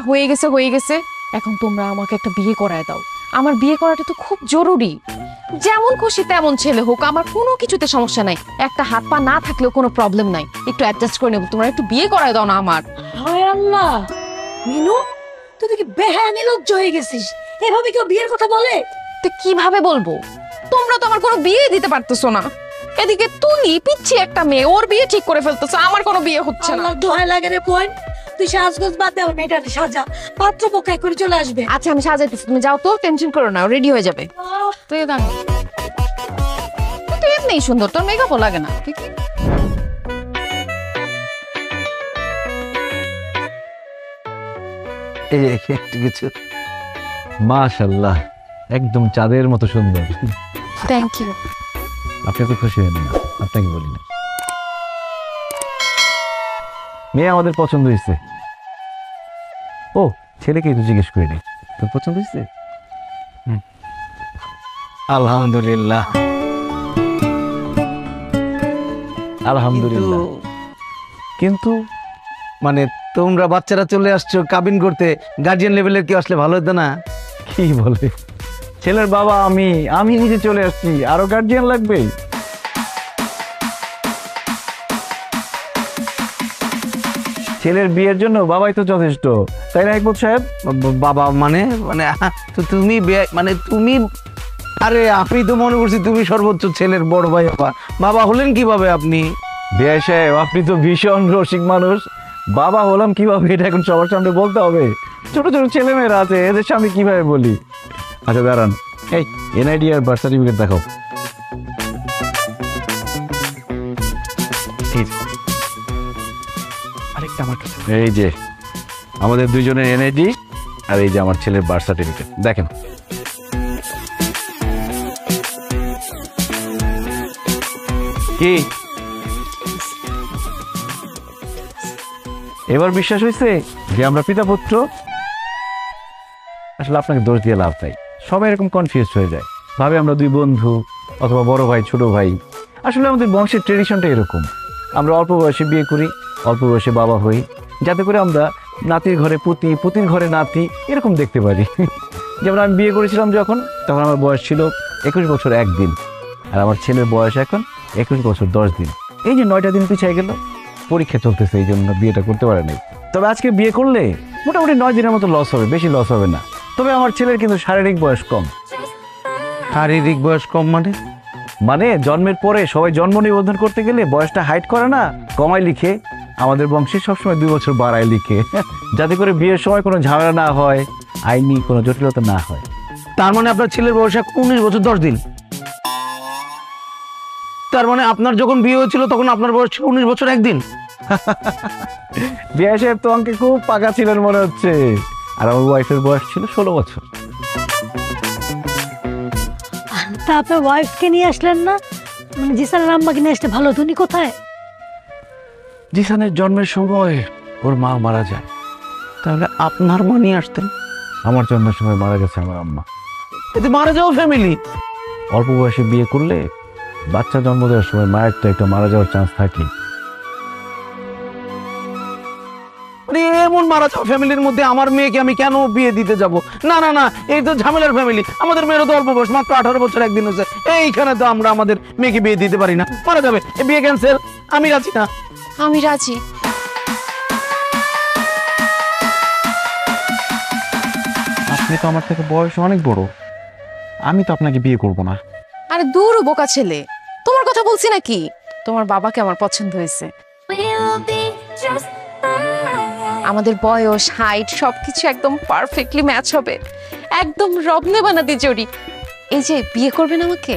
হয়ে গেছে হয়ে গেছে, এখন তোমরা আমাকে একটা বিয়ে করায় দাও। আমার বিয়ে করাটা তো খুব জরুরি। যেমন খুশি তেমন ছেলে হোক, আমার কোনো কিছুতে সমস্যা নাই। একটা হাত পা না থাকলেও কোনো প্রবলেম নাই, একটু অ্যাডজাস্ট করে নেবো। তোমরা একটু বিয়ে করায় দাও না আমার। হায় আল্লাহ, মিনু তুই দেখি বেহায়া নির্লজ্জ হয়ে গেছিস। এভাবে কেউ বিয়ের কথা বলে? তো কিভাবে বলবো? তোমরা তো আমার কোনো বিয়ে দিতে পারতেছো না। এদিকে তুলি পিচ্ছি একটা মেয়ে, ওর বিয়ে ঠিক করে ফেলতেছে, আমার কোনো বিয়ে হচ্ছে না। আল্লাহ দোহাই লাগে রে বোন, তুই সাজগোজ বাদ দে, আমার মেয়েটাকে সাজা, পাত্র পক্ষ করে চলে আসবে। আচ্ছা আমি সাজাইতেছি, তুমি যাও তো, টেনশন করো না, রেডি হয়ে যাবে। তুই দাঁড়া, তুই এমনিই সুন্দর, তোর মেকআপও লাগে না। ঠিক কিছু মাশাআল্লাহ, একদম চাঁদের মতো সুন্দর। Thank you. আপনি তো খুশি হন না, আপনাকে বলি না। মেয়ে আমাদের পছন্দ হয়েছে। ও ছেলেকে তো জিজ্ঞেস করিনি, তোর পছন্দ হয়েছে? আলহামদুলিল্লাহ আলহামদুলিল্লাহ। কিন্তু মানে তোমরা বাচ্চারা চলে আসছো কাবিন করতে, গার্জিয়ান লেভেলের কেউ আসলে ভালো হতো না? কি বলে, ছেলের বাবা আমি নিজে চলে আসছি, আরো গার্জিয়ান লাগবে? ছেলের বিয়ের জন্য বাবাই তো যথেষ্ট, তাই না একমত সাহেব? বাবা মানে মানে তো তুমি মানে তুমি, আরে আমি তো মনে করছি তুমি সর্বোচ্চ ছেলের বড় ভাই। বাবা হলেন কিভাবে আপনি? বিআই সাহেব আপনি তো ভীষণ রসিক মানুষ। বাবা হলাম কিভাবে এটা এখন সবার সামনে বলতে হবে? ছোট ছোট ছেলেমেয়েরা আছে, এদের সামনে কিভাবে বলি? আচ্ছা দাঁড়ান, এই এনআইডি আর বার্থ সার্টিফিকেট দেখাও। আরেকটা আমার কাছে, এই যে আমাদের দুইজনের এনআইডি আর এই যে আমার ছেলের বার্থ সার্টিফিকেট, দেখেন। কি এবার বিশ্বাস হয়েছে যে আমরা পিতা পুত্র? আসলে আপনাকে দোষ দিয়ে লাভ নাই, সবাই এরকম কনফিউজ হয়ে যায়, ভাবে আমরা দুই বন্ধু অথবা বড় ভাই ছোট ভাই। আসলে আমাদের বংশের ট্রেডিশনটা এরকম, আমরা অল্প বয়সে বিয়ে করি, অল্প বয়সে বাবা হই, যাতে করে আমরা নাতির ঘরে পুতি, পুতির ঘরে নাতি এরকম দেখতে পারি। যেমন আমি বিয়ে করেছিলাম যখন, তখন আমার বয়স ছিল 21 বছর 1 দিন, আর আমার ছেলের বয়স এখন 21 বছর 10 দিন। এই যে 9টা দিন পিছিয়ে গেল, পরীক্ষা চলতেছে এই জন্য বিয়েটা করতে পারে নাই। তবে আজকে বিয়ে করলে মোটামুটি 9 দিনের মতো লস হবে, বেশি লস হবে না। তবে আমার ছেলের কিন্তু শারীরিক বয়স কম। শারীরিক বয়স কম মানে? মানে জন্মের পরে সবাই জন্ম নিবন্ধন করতে গেলে বয়সটা হাইট করে না, কমায় লিখে। আমাদের বংশে সবসময় 2 বছর বাড়ায় লিখে, যাতে করে বিয়ের সময় কোনো ঝামেলা না হয়, আইনি কোনো জটিলতা না হয়। তার মানে আপনার ছেলের বয়স 19 বছর 10 দিন। তার মানে আপনার যখন বিয়ে হয়েছিল তখন আপনার বয়স ছিল 19 বছর 1 দিন। বিয়ে সাহেব তো আমাকে খুব পাকা ছিলেন মনে হচ্ছে। আর আমার ওয়াইফের বয়স ছিল 16 বছর। তা আপনার ওয়াইফকে নিয়ে আসলেন না? মানে জিসানের আম্মাকে নিয়ে আসলে ভালো হতো। উনি কোথায়? জিসানের জন্মের সময় ওর মা মারা যায়, তাহলে আপনার মা নিয়ে আসতেন। আমার জন্মের সময় মারা গেছে আমার আম্মা। এতে মারা যাওয়া ফ্যামিলি। অল্প বয়সে বিয়ে করলে বাচ্চা জন্ম দেওয়ার সময় মায়ের তো একটা মারা যাওয়ার চান্স থাকে। এমন মারা যাওয়া ফ্যামিলির মধ্যে আমার মেয়েকে আমি কেন বিয়ে দিতে যাব? না না না, এই তো ঝামেলার ফ্যামিলি। আমাদের মেয়েরও তো অল্প বয়স, মাত্র 18 বছর 1 দিন হয়েছে। এইখানে তো আমরা আমাদের মেয়েকে বিয়ে দিতে পারি না, মারা যাবে। এই বিয়ে ক্যান্সেল। আমি রাজি না। আমি রাজি। আপনি তো আমার থেকে বয়স অনেক বড়, আমি তো আপনাকে বিয়ে করব না। আরে দূর বোকা ছেলে, তোমার কথা বলছি নাকি? তোমার বাবাকে আমার পছন্দ হয়েছে। আমাদের বয়স, হাইট সবকিছু একদম পারফেক্টলি ম্যাচ হবে, একদম রবনে বানাতে জড়ি। এই যে বিয়ে করবেন আমাকে?